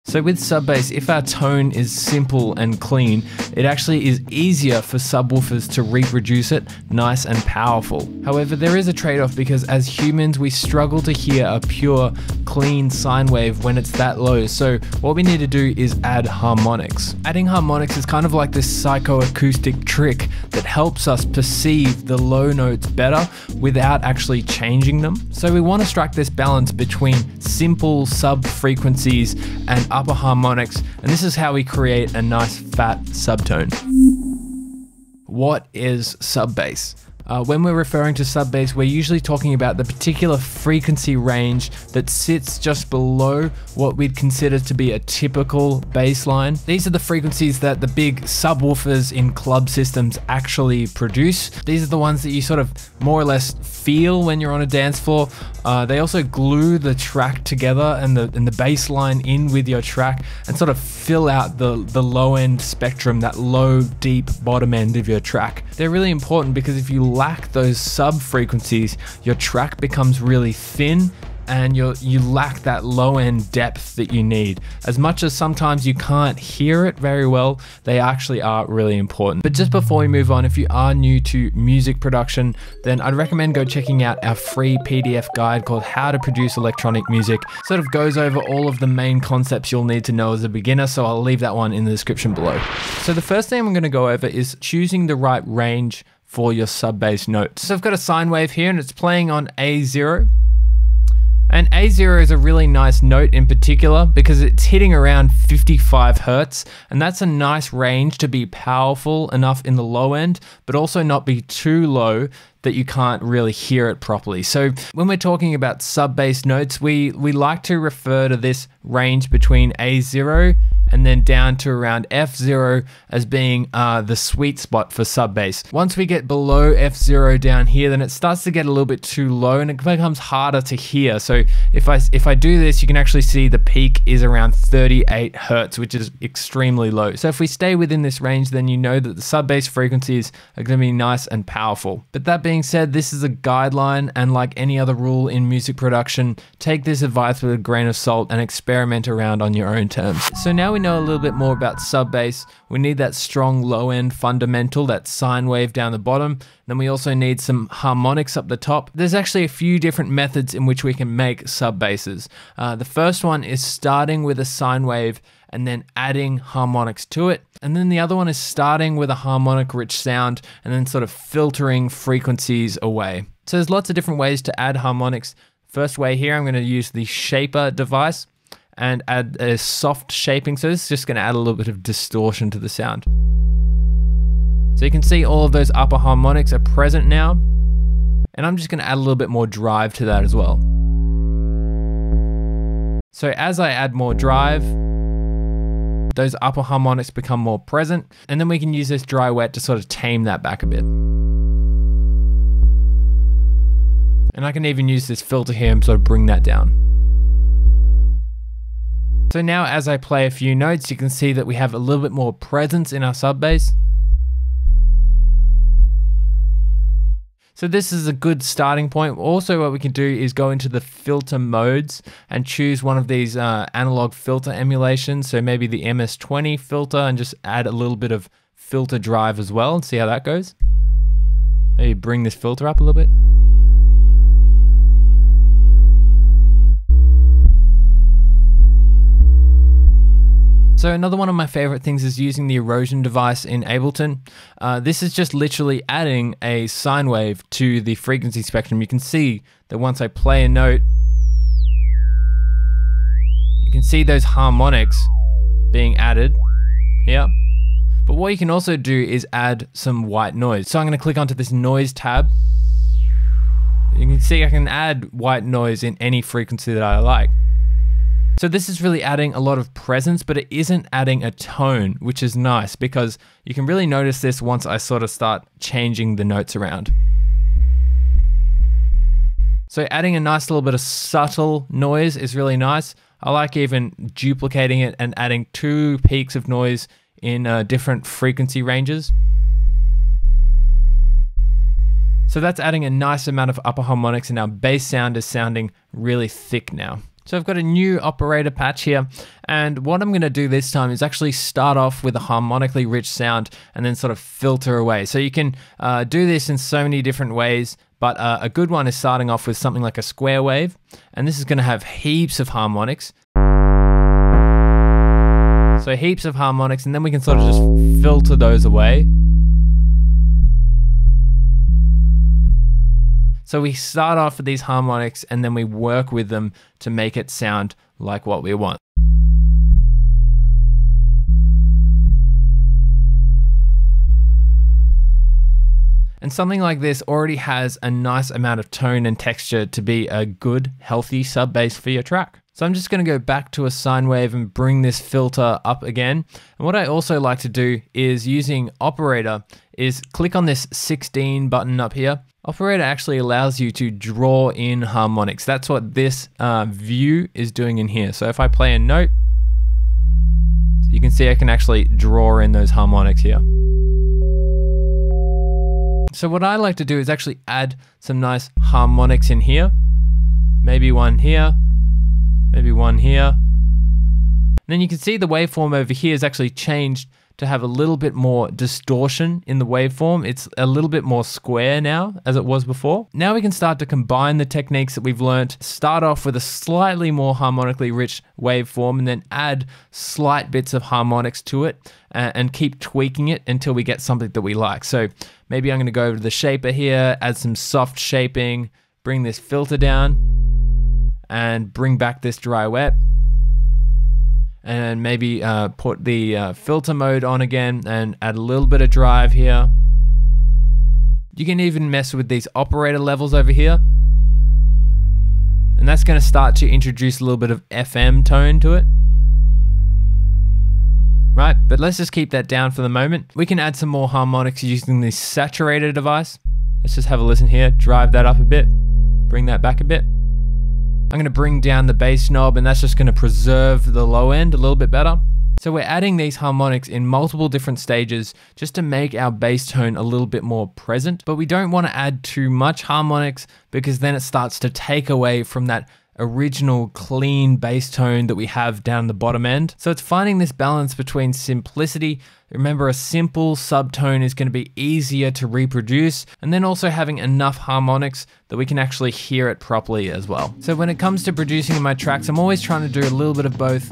So with sub bass, if our tone is simple and clean, it actually is easier for subwoofers to reproduce it nice and powerful. However, there is a trade-off because as humans, we struggle to hear a pure, clean sine wave when it's that low. So what we need to do is add harmonics. Adding harmonics is kind of like this psychoacoustic trick that helps us perceive the low notes better without actually changing them. So we want to strike this balance between simple sub frequencies and upper harmonics, and this is how we create a nice fat subtone. What is sub bass? When we're referring to sub bass, we're usually talking about the particular frequency range that sits just below what we'd consider to be a typical bass line. These are the frequencies that the big subwoofers in club systems actually produce. These are the ones that you sort of more or less feel when you're on a dance floor. They also glue the track together and the bass line in with your track and sort of fill out the low end spectrum, that low, deep bottom end of your track. They're really important because if you lack those sub frequencies, your track becomes really thin and you lack that low end depth that you need. As much as sometimes you can't hear it very well, they actually are really important. But just before we move on, if you are new to music production, then I'd recommend go checking out our free PDF guide called How to Produce Electronic Music. Sort of goes over all of the main concepts you'll need to know as a beginner, so I'll leave that one in the description below. So the first thing I'm gonna go over is choosing the right range for your sub bass notes. So I've got a sine wave here and it's playing on A0. And A0 is a really nice note in particular because it's hitting around 55 Hertz, and that's a nice range to be powerful enough in the low end, but also not be too low that you can't really hear it properly. So when we're talking about sub bass notes, we like to refer to this range between A0 and then down to around F0 as being the sweet spot for sub bass. Once we get below F0 down here, then it starts to get a little bit too low and it becomes harder to hear. So if I do this, you can actually see the peak is around 38 Hertz, which is extremely low. So if we stay within this range, then you know that the sub bass frequencies are gonna be nice and powerful. But that being said, this is a guideline, and like any other rule in music production, take this advice with a grain of salt and experiment around on your own terms. So now we know a little bit more about sub bass. We need that strong low end fundamental, that sine wave down the bottom. Then we also need some harmonics up the top. There's actually a few different methods in which we can make sub basses. The first one is starting with a sine wave and then adding harmonics to it. And then the other one is starting with a harmonic rich sound and then sort of filtering frequencies away. So there's lots of different ways to add harmonics. First way here, I'm going to use the shaper device and add a soft shaping. So this is just going to add a little bit of distortion to the sound. So you can see all of those upper harmonics are present now. And I'm just going to add a little bit more drive to that as well. So as I add more drive, those upper harmonics become more present, and then we can use this dry wet to sort of tame that back a bit. And I can even use this filter here and sort of bring that down. So now as I play a few notes, you can see that we have a little bit more presence in our sub bass. So this is a good starting point. Also, what we can do is go into the filter modes and choose one of these analog filter emulations. So maybe the MS-20 filter, and just add a little bit of filter drive as well and see how that goes. Maybe bring this filter up a little bit. So another one of my favorite things is using the erosion device in Ableton. This is just literally adding a sine wave to the frequency spectrum. You can see that once I play a note, you can see those harmonics being added here. But what you can also do is add some white noise. So I'm going to click onto this noise tab. You can see I can add white noise in any frequency that I like. So this is really adding a lot of presence, but it isn't adding a tone, which is nice because you can really notice this once I sort of start changing the notes around. So adding a nice little bit of subtle noise is really nice. I like even duplicating it and adding 2 peaks of noise in different frequency ranges. So that's adding a nice amount of upper harmonics, and our bass sound is sounding really thick now. So I've got a new operator patch here, and what I'm gonna do this time is actually start off with a harmonically rich sound and then sort of filter away. So you can do this in so many different ways, but a good one is starting off with something like a square wave, and this is gonna have heaps of harmonics. So heaps of harmonics, and then we can sort of just filter those away. So we start off with these harmonics and then we work with them to make it sound like what we want. And something like this already has a nice amount of tone and texture to be a good, healthy sub bass for your track. So I'm just gonna go back to a sine wave and bring this filter up again. And what I also like to do is, using operator, is click on this 16 button up here. Operator actually allows you to draw in harmonics. That's what this view is doing in here. So if I play a note, you can see I can actually draw in those harmonics here. So what I like to do is actually add some nice harmonics in here. Maybe one here, maybe one here. And then you can see the waveform over here is actually changed to have a little bit more distortion in the waveform. It's a little bit more square now as it was before. Now we can start to combine the techniques that we've learned, start off with a slightly more harmonically rich waveform and then add slight bits of harmonics to it and keep tweaking it until we get something that we like. So maybe I'm gonna go over to the shaper here, add some soft shaping, bring this filter down and bring back this dry wet. And maybe put the filter mode on again and add a little bit of drive here. You can even mess with these operator levels over here. And that's gonna start to introduce a little bit of FM tone to it. Right, but let's just keep that down for the moment. We can add some more harmonics using this saturator device. Let's just have a listen here, drive that up a bit, bring that back a bit. I'm gonna bring down the bass knob, and that's just gonna preserve the low end a little bit better. So we're adding these harmonics in multiple different stages just to make our bass tone a little bit more present, but we don't wanna add too much harmonics because then it starts to take away from that original clean bass tone that we have down the bottom end. So it's finding this balance between simplicity. Remember, a simple subtone is going to be easier to reproduce, and then also having enough harmonics that we can actually hear it properly as well. So when it comes to producing in my tracks, I'm always trying to do a little bit of both,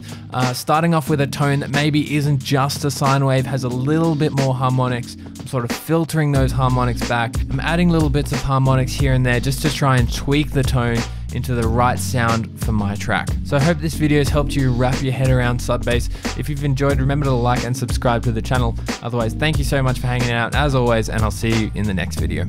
starting off with a tone that maybe isn't just a sine wave, has a little bit more harmonics. I'm sort of filtering those harmonics back. I'm adding little bits of harmonics here and there just to try and tweak the tone into the right sound for my track. So I hope this video has helped you wrap your head around sub bass. If you've enjoyed, remember to like and subscribe to the channel. Otherwise, thank you so much for hanging out as always, and I'll see you in the next video.